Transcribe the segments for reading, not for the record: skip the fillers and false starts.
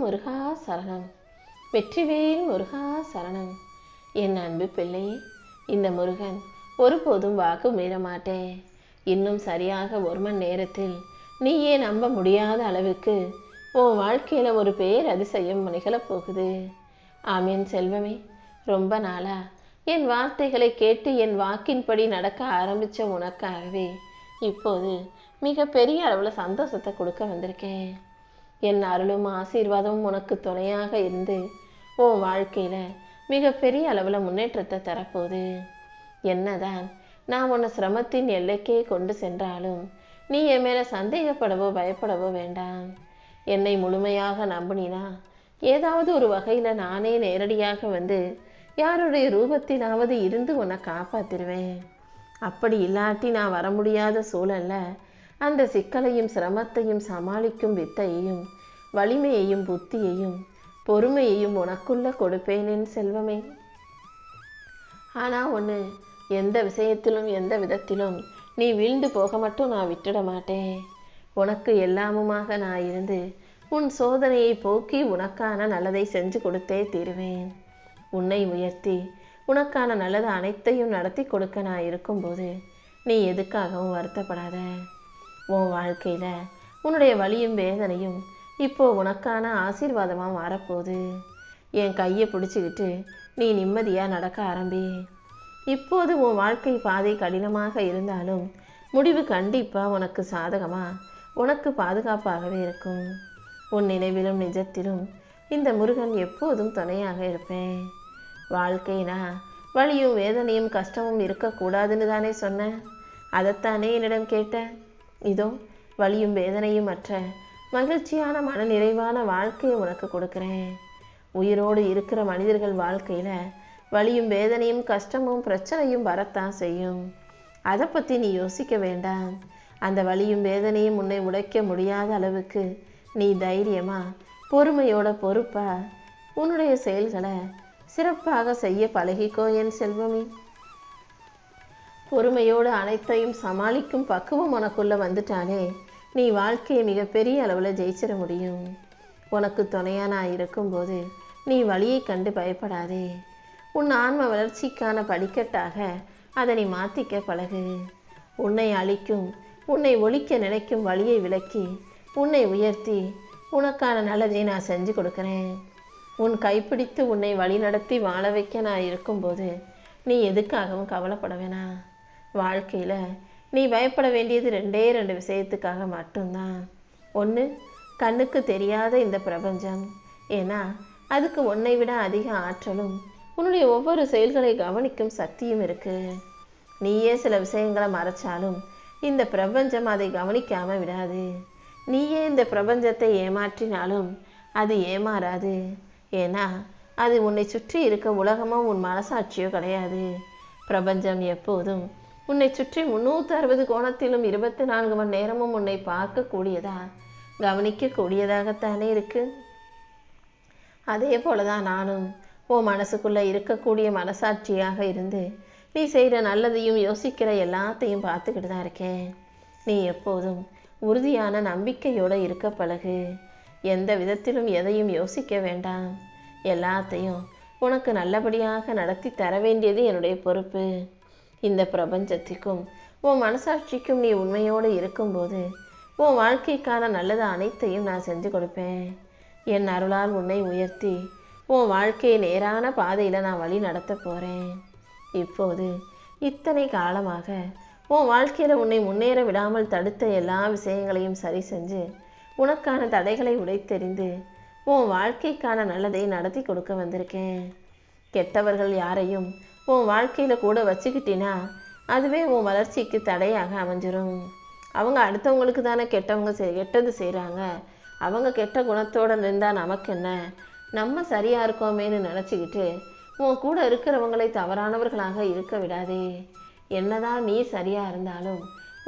முருகா சரணம். வெற்றிவேல் முருகா சரணம். என் அன்பு பிள்ளையே, இந்த முருகன் ஒருபோதும் வாக்கு மீற மாட்டேன். இன்னும் சரியாக 1 மணி நேரத்தில் நீயே நம்ப முடியாத அளவுக்கு உன் வாழ்க்கையில் ஒரு பேரதிசயம் நிகழப்போகுது. ஆமீன் செல்வமே. ரொம்ப நாளா என் வார்த்தைகளை கேட்டு என் வாக்கின்படி நடக்க ஆரம்பித்த உனக்காகவே இப்போது மிக பெரிய அளவில் சந்தோஷத்தை கொடுக்க வந்திருக்கேன். என் அருளும் ஆசீர்வாதமும் உனக்கு துணையாக இருந்து உன் வாழ்க்கையில் மிகப்பெரிய அளவில் முன்னேற்றத்தை தரப்போகுது. என்னதான் நான் உன்னை சிரமத்தின் எல்லைக்கே கொண்டு சென்றாலும் நீ என் மேலே சந்தேகப்படவோ பயப்படவோ வேண்டாம். என்னை முழுமையாக நம்பினா ஏதாவது ஒரு வகையில் நானே நேரடியாக வந்து யாருடைய ரூபத்திலாவது இருந்து உன்னை காப்பாற்றிடுவேன். அப்படி இல்லாட்டி நான் வர முடியாத சூழல்ல அந்த சிக்கலையும் சிரமத்தையும் சமாளிக்கும் வித்தையையும் வலிமையையும் புத்தியையும் பொறுமையையும் உனக்குள்ள கொடுப்பேனேன் செல்வமே. ஆனால் ஒன்று, எந்த விஷயத்திலும் எந்த விதத்திலும் நீ வீழ்ந்து போக மட்டும் நான் விட்டுட மாட்டேன். உனக்கு எல்லாமுமாக நான் இருந்து உன் சோதனையை போக்கி உனக்கான நல்லதை செஞ்சு கொடுத்தே தீருவேன். உன்னை உயர்த்தி உனக்கான நல்லது அனைத்தையும் நடத்தி கொடுக்க நான் இருக்கும்போது நீ எதுக்காகவும் வருத்தப்படாத. உன் வாழ்க்கையில் உன்னுடைய வலியும் வேதனையும் இப்போ உனக்கான ஆசீர்வாதமாக மாறப்போகுது. என் கையை பிடிச்சிக்கிட்டு நீ நிம்மதியாக நடக்க ஆரம்பி. இப்போது உன் வாழ்க்கை பாதை கடினமாக இருந்தாலும் முடிவு கண்டிப்பாக உனக்கு சாதகமாக உனக்கு பாதுகாப்பாகவே இருக்கும். உன் நினைவிலும் நிஜத்திலும் இந்த முருகன் எப்போதும் துணையாக இருப்பேன். வாழ்க்கைனா வலியும் வேதனையும் கஷ்டமும் இருக்கக்கூடாதுன்னு தானே சொன்னேன். அதைத்தானே என்னிடம் கேட்டேன். இதோ வலியும் வேதனையும் மற்ற மகிழ்ச்சியான மன நிறைவான வாழ்க்கையை உனக்கு கொடுக்குறேன். உயிரோடு இருக்கிற மனிதர்கள் வாழ்க்கையில் வலியும் வேதனையும் கஷ்டமும் பிரச்சனையும் வரத்தான் செய்யும். அதை பற்றி நீ யோசிக்க வேண்டாம். அந்த வலியும் வேதனையும் உன்னை உடைக்க முடியாத அளவுக்கு நீ தைரியமாக பொறுமையோட பொறுப்பாக உன்னுடைய செயல்களை சிறப்பாக செய்ய பழகிக்கோ என் செல்வமே. பொறுமையோடு அனைத்தையும் சமாளிக்கும் பக்குவம் உனக்குள்ளே வந்துட்டாலே நீ வாழ்க்கையை மிகப்பெரிய அளவில் ஜெயிச்சிட முடியும். உனக்கு துணையாக நான் இருக்கும்போது நீ வழியை கண்டு பயப்படாதே. உன் ஆன்ம வளர்ச்சிக்கான படிக்கட்டாக அதை நீ மாற்றிக்க பழகு. உன்னை அழிக்கும் உன்னை ஒழிக்க நினைக்கும் வழியை விலக்கி உன்னை உயர்த்தி உனக்கான நல்லதை நான் செஞ்சு கொடுக்குறேன். உன் கைப்பிடித்து உன்னை வழிநடத்தி வாழ வைக்க நான் இருக்கும்போது நீ எதுக்காகவும் கவலைப்பட வேணாம். வாழ்க்கையில் நீ பயப்பட வேண்டியது 2 விஷயத்துக்காக மட்டும்தான். ஒன்று, கண்ணுக்கு தெரியாத இந்த பிரபஞ்சம். ஏன்னா அதுக்கு உன்னை விட அதிக ஆற்றலும் உன்னுடைய ஒவ்வொரு செயல்களை கவனிக்கும் சக்தியும் இருக்குது. நீயே சில விஷயங்களை மறைச்சாலும் இந்த பிரபஞ்சம் அதை கவனிக்காமல் விடாது. நீயே இந்த பிரபஞ்சத்தை ஏமாற்றினாலும் அது ஏமாறாது. ஏன்னா அது உன்னை சுற்றி இருக்க உலகமோ உன் மனசாட்சியோ கிடையாது. பிரபஞ்சம் எப்போதும் உன்னை சுற்றி 360 கோணத்திலும் 24 மணி நேரமும் உன்னை பார்க்கக்கூடியதா கவனிக்கக்கூடியதாகத்தானே இருக்கு. அதே போலதான் நானும் உன் மனசுக்குள்ளே இருக்கக்கூடிய மனசாட்சியாக இருந்து நீ செய்கிற நல்லதையும் யோசிக்கிற எல்லாத்தையும் பார்த்துக்கிட்டு தான் இருக்கேன். நீ எப்போதும் உறுதியான நம்பிக்கையோடு இருக்க பழகு. எந்த விதத்திலும் எதையும் யோசிக்க வேண்டாம். எல்லாத்தையும் உனக்கு நல்லபடியாக நடத்தி தர வேண்டியது என்னுடைய பொறுப்பு. இந்த பிரபஞ்சத்திற்கும் உன் மனசாட்சிக்கும் நீ உண்மையோடு இருக்கும்போது உன் வாழ்க்கைக்கான நல்லது அனைத்தையும் நான் செஞ்சு கொடுப்பேன். என் அருளால் உன்னை உயர்த்தி உன் வாழ்க்கையை நேரான பாதையில் நான் வழி நடத்த போகிறேன். இப்போது இத்தனை காலமாக உன் வாழ்க்கையில் உன்னை முன்னேற விடாமல் தடுத்த எல்லா விஷயங்களையும் சரி செஞ்சு உனக்கான தடைகளை உடைத்தெறிந்து உன் வாழ்க்கைக்கான நல்லதை நடத்தி கொடுக்க வந்திருக்கேன். கெட்டவர்கள் யாரையும் உன் வாழ்க்கையில் கூட வச்சுக்கிட்டினா அதுவே உன் வளர்ச்சிக்கு தடையாக அமைஞ்சிரும். அவங்க அடுத்தவங்களுக்கு தானே கெட்டது செய்கிறாங்க. அவங்க கெட்ட குணத்தோடு இருந்தால் நமக்கு என்ன, நம்ம சரியாக இருக்கோமேன்னு நினச்சிக்கிட்டு உன் கூட இருக்கிறவங்களை தவறானவர்களாக இருக்க விடாதே. என்னதான் நீ சரியாக இருந்தாலும்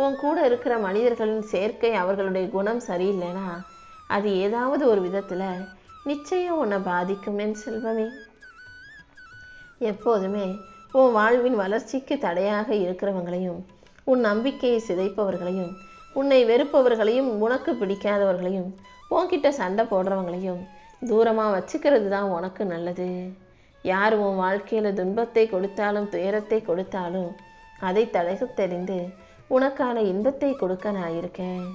உன் கூட இருக்கிற மனிதர்களின் சேர்க்கை அவர்களுடைய குணம் சரியில்லைனா அது ஏதாவது ஒரு விதத்தில் நிச்சயம் உன்னை பாதிக்கும் என் செல்வமே. எப்போதுமே உன் வாழ்வின் வளர்ச்சிக்கு தடையாக இருக்கிறவங்களையும் உன் நம்பிக்கையை சிதைப்பவர்களையும் உன்னை வெறுப்பவர்களையும் உனக்கு பிடிக்காதவர்களையும் உன்கிட்ட சண்டை போடுறவங்களையும் தூரமாக வச்சுக்கிறது தான் உனக்கு நல்லது. யார் உன் வாழ்க்கையில் துன்பத்தை கொடுத்தாலும் துயரத்தை கொடுத்தாலும் அதை தடகு தெரிந்து உனக்கான இன்பத்தை கொடுக்க நான் இருக்கேன்.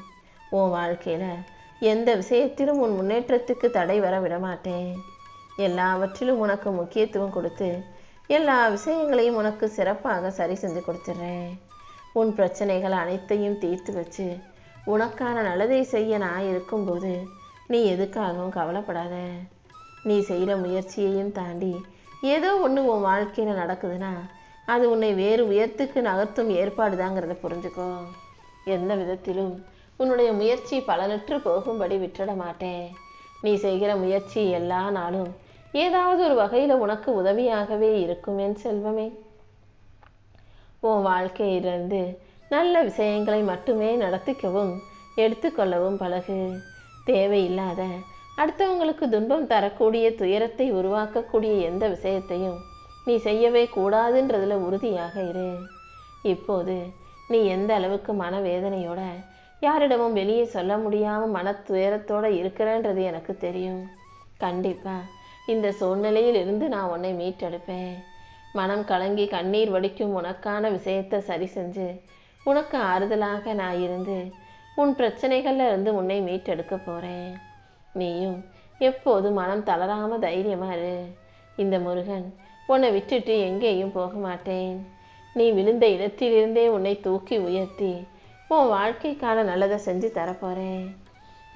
உன் வாழ்க்கையில் எந்த விஷயத்திலும் உன் முன்னேற்றத்துக்கு தடை வர விடமாட்டேன். எல்லாவற்றிலும் உனக்கு முக்கியத்துவம் கொடுத்து எல்லா விஷயங்களையும் உனக்கு சிறப்பாக சரி செஞ்சு கொடுத்துட்றேன். உன் பிரச்சனைகள் அனைத்தையும் தீர்த்து வச்சு உனக்கான நல்லதை செய்ய நான் இருக்கும்போது நீ எதுக்காகவும் கவலைப்படாத. நீ செய்கிற முயற்சியையும் தாண்டி ஏதோ ஒன்று உன் வாழ்க்கையில் நடக்குதுன்னா அது உன்னை வேறு உயரத்துக்கு நகர்த்தும் ஏற்பாடு தாங்கிறத புரிஞ்சுக்கோ. எந்த விதத்திலும் உன்னுடைய முயற்சி பலனற்று போகும்படி விட்டுட மாட்டேன். நீ செய்கிற முயற்சி எல்லா நாளும் ஏதாவது ஒரு வகையில் உனக்கு உதவியாகவே இருக்கும் என் செல்வமே. உன் வாழ்க்கையிலிருந்து நல்ல விஷயங்களை மட்டுமே நடத்திக்கவும் எடுத்துக்கொள்ளவும் பழகு. தேவையில்லாத அடுத்தவங்களுக்கு துன்பம் தரக்கூடிய துயரத்தை உருவாக்கக்கூடிய எந்த விஷயத்தையும் நீ செய்யவே கூடாதுன்றதுல உறுதியாக இரு. இப்போது நீ எந்த அளவுக்கு மனவேதனையோட யாரிடமும் வெளியே சொல்ல முடியாமல் மன துயரத்தோடு இருக்கிறன்றது எனக்கு தெரியும். கண்டிப்பாக இந்த சூழ்நிலையில் இருந்து நான் உன்னை மீட்டெடுப்பேன். மனம் கலங்கி கண்ணீர் வடிக்கும் உனக்கான விஷயத்தை சரி செஞ்சு உனக்கு ஆறுதலாக நான் இருந்து உன் பிரச்சனைகள்ல இருந்து உன்னை மீட்டெடுக்க போகிறேன். நீயும் எப்போதும் மனம் தளராமல் தைரியமாக இரு. இந்த முருகன் உன்னை விட்டுட்டு எங்கேயும் போக மாட்டேன். நீ விழுந்த இடத்திலிருந்தே உன்னை தூக்கி உயர்த்தி உன் வாழ்க்கைக்கான நல்லதை செஞ்சு தரப்போகிறேன்.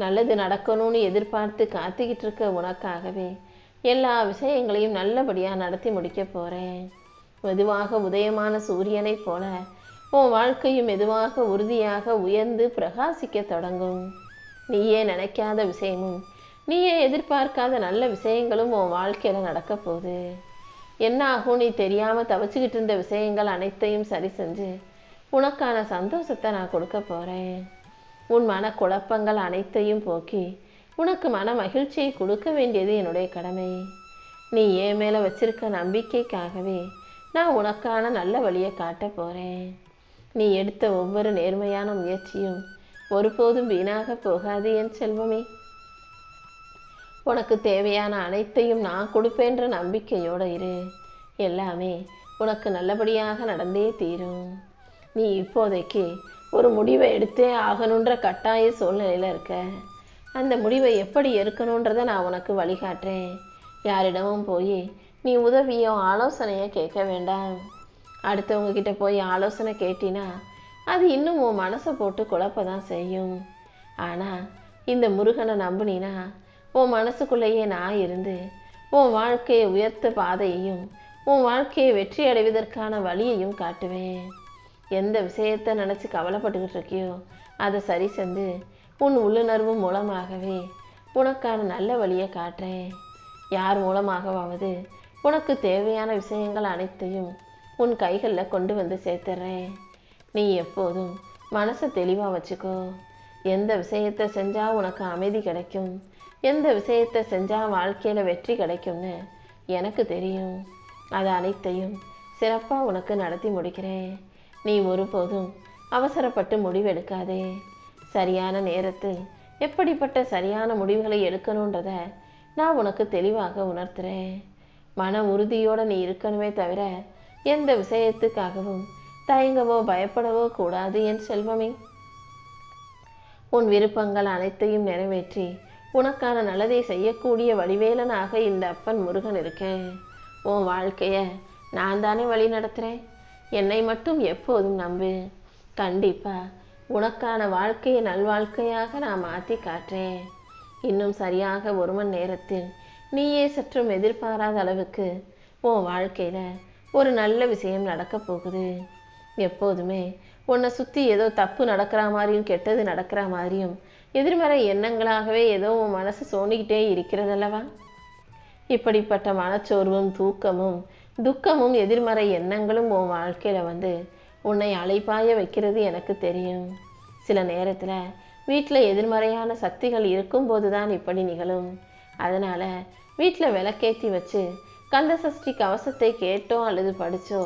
நல்லது நடக்கணும்னு எதிர்பார்த்து காத்துக்கிட்டு இருக்க உனக்காகவே எல்லா விஷயங்களையும் நல்லபடியாக நடத்தி முடிக்க போகிறேன். மெதுவாக உதயமான சூரியனை போல உன் வாழ்க்கையும் மெதுவாக உறுதியாக உயர்ந்து பிரகாசிக்க தொடங்கும். நீயே நினைக்காத விஷயமும் நீயே எதிர்பார்க்காத நல்ல விஷயங்களும் உன் வாழ்க்கையில் நடக்க போகுது. என்ன ஆகும், நீ தெரியாமல் தவிச்சுக்கிட்டு இருந்த விஷயங்கள் அனைத்தையும் சரி செஞ்சு உனக்கான சந்தோஷத்தை நான் கொடுக்க போகிறேன். உன் மன குழப்பங்கள் அனைத்தையும் போக்கி உனக்கு மன மகிழ்ச்சியை கொடுக்க வேண்டியது என்னுடைய கடமை. நீ என் மேலே வச்சிருக்க நம்பிக்கைக்காகவே நான் உனக்கான நல்ல வழியை காட்ட போகிறேன். நீ எடுத்த ஒவ்வொரு நேர்மையான முயற்சியும் ஒருபோதும் வீணாக போகாது என் செல்வமே. உனக்கு தேவையான அனைத்தையும் நான் கொடுப்பேன்ற நம்பிக்கையோடு இரு. எல்லாமே உனக்கு நல்லபடியாக நடந்தே தீரும். நீ இப்போதைக்கு ஒரு முடிவை எடுத்தே ஆகணுன்ற கட்டாய சூழ்நிலையில் இருக்க. அந்த முடிவை எப்படி எடுக்கணுன்றதை நான் உனக்கு வழிகாட்டுறேன். யாரிடமும் போய் நீ உதவியோ ஆலோசனையோ கேட்க வேண்டாம். அடுத்தவங்க கிட்ட போய் ஆலோசனை கேட்டினா அது இன்னும் உன் மனசை போட்டு குழப்ப தான் செய்யும். ஆனால் இந்த முருகனை நம்பினா உன் மனசுக்குள்ளேயே நான் இருந்து உன் வாழ்க்கையை உயர்த்த பாதையையும் உன் வாழ்க்கையை வெற்றி அடைவதற்கான வழியையும் காட்டுவேன். எந்த விஷயத்தை நினச்சி கவலைப்பட்டுக்கிட்டு இருக்கியோ அதை சரி செஞ்சு உன் உள்ளுணர்வு மூலமாகவே உனக்கான நல்ல வழியை காட்டுறேன். யார் மூலமாகவாவது உனக்கு தேவையான விஷயங்கள் அனைத்தையும் உன் கைகளில் கொண்டு வந்து சேர்த்துறேன். நீ எப்போதும் மனசை தெளிவாக வச்சுக்கோ. எந்த விஷயத்தை செஞ்சால் உனக்கு அமைதி கிடைக்கும், எந்த விஷயத்தை செஞ்சால் வாழ்க்கையில் வெற்றி கிடைக்கும்னு எனக்கு தெரியும். அது அனைத்தையும் சிறப்பாக உனக்கு நடத்தி முடிக்கிறேன். நீ ஒருபோதும் அவசரப்பட்டு முடிவெடுக்காதே. சரியான நேரத்தில் எப்படிப்பட்ட சரியான முடிவுகளை எடுக்கணுன்றத நான் உனக்கு தெளிவாக உணர்த்துறேன். மன உறுதியோடு நீ இருக்கணுமே தவிர எந்த விஷயத்துக்காகவும் தயங்கவோ பயப்படவோ கூடாது என் செல்வமே. உன் விருப்பங்கள் அனைத்தையும் நிறைவேற்றி உனக்கான நல்லதை செய்யக்கூடிய வடிவேலனாக இந்த அப்பன் முருகன் இருக்கேன். உன் வாழ்க்கையை நான் தானே வழி நடத்துகிறேன். என்னை மட்டும் எப்போதும் நம்பு. கண்டிப்பாக உனக்கான வாழ்க்கையை நல்வாழ்க்கையாக நான் மாற்றி காட்டுறேன். இன்னும் சரியாக 1 மணி நேரத்தில் நீயே சற்றும் எதிர்பாராத அளவுக்கு உன் வாழ்க்கையில் ஒரு நல்ல விஷயம் நடக்க போகுது. எப்போதுமே உன்னை சுற்றி ஏதோ தப்பு நடக்கிற மாதிரியும் கெட்டது நடக்கிற மாதிரியும் எதிர்மறை எண்ணங்களாகவே ஏதோ உன் மனசு சோண்டிக்கிட்டே இருக்கிறதல்லவா? இப்படிப்பட்ட மனச்சோர்வும் தூக்கமும் துக்கமும் எதிர்மறை எண்ணங்களும் உன் வாழ்க்கையில் வந்து உன்னை அலைப்பாய வைக்கிறது எனக்கு தெரியும். சில நேரத்தில் வீட்டில் எதிர்மறையான சக்திகள் இருக்கும்போது தான் இப்படி நிகழும். அதனால் வீட்டில் விளக்கேற்றி வச்சு கந்த சஷ்டி கவசத்தை கேட்டோ அல்லது படித்தோ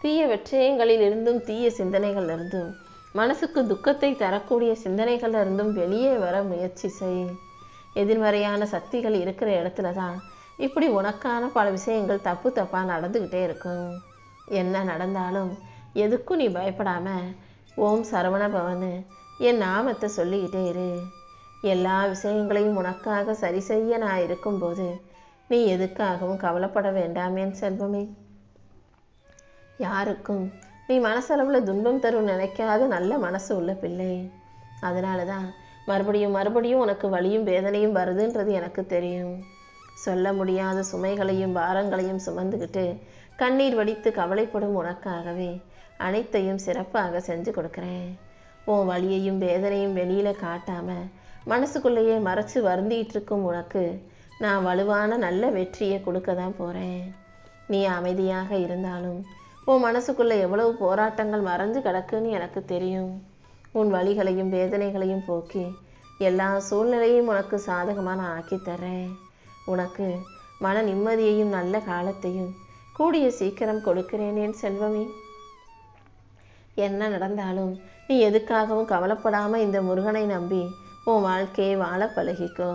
தீய விஷயங்களிலிருந்தும் தீய சிந்தனைகளிலிருந்தும் மனசுக்கு துக்கத்தை தரக்கூடிய சிந்தனைகளிலிருந்தும் வெளியே வர முயற்சி செய். எதிர்மறையான சக்திகள் இருக்கிற இடத்துல தான் இப்படி உனக்கான பல விஷயங்கள் தப்பு தப்பாக நடந்துக்கிட்டே இருக்கும். என்ன நடந்தாலும் எதுக்கும் நீ பயப்படாம ஓம் சரவண பவனு என் நாமத்தை சொல்லிக்கிட்டே இரு. எல்லா விஷயங்களையும் உனக்காக சரி செய்ய நான் இருக்கும்போது நீ எதுக்காகவும் கவலைப்பட வேண்டாம் என் செல்வமே. யாருக்கும் நீ மனசளவில் துன்பம் தரும் நினைக்காத நல்ல மனசு உள்ள பிள்ளை. அதனால தான் மறுபடியும் மறுபடியும் உனக்கு வலியும் வேதனையும் வருதுன்றது எனக்கு தெரியும். சொல்ல முடியாத சுமைகளையும் பாரங்களையும் சுமந்துக்கிட்டு கண்ணீர் வடித்து கவலைப்படும் உனக்காகவே அனைத்தையும் சிறப்பாக செஞ்சு கொடுக்குறேன். உன் வலியையும் வேதனையும் வெளியில காட்டாம மனசுக்குள்ளேயே மறைச்சு வருந்திட்டு இருக்கும் உனக்கு நான் வலுவான நல்ல வெற்றியை கொடுக்க தான் போறேன். நீ அமைதியாக இருந்தாலும் உன் மனசுக்குள்ள எவ்வளவு போராட்டங்கள் மறைஞ்சு கிடக்குன்னு எனக்கு தெரியும். உன் வலிகளையும் வேதனைகளையும் போக்கி எல்லா சூழ்நிலையும் உனக்கு சாதகமாக நான் ஆக்கி தர்றேன். உனக்கு மன நிம்மதியையும் நல்ல காலத்தையும் கூடிய சீக்கிரம் கொடுக்கிறேன் என் செல்வமே. என்ன நடந்தாலும் நீ எதுக்காகவும் கவலைப்படாம இந்த முருகனை நம்பி உன் வாழ்க்கையை வாழ பழகிக்கோ.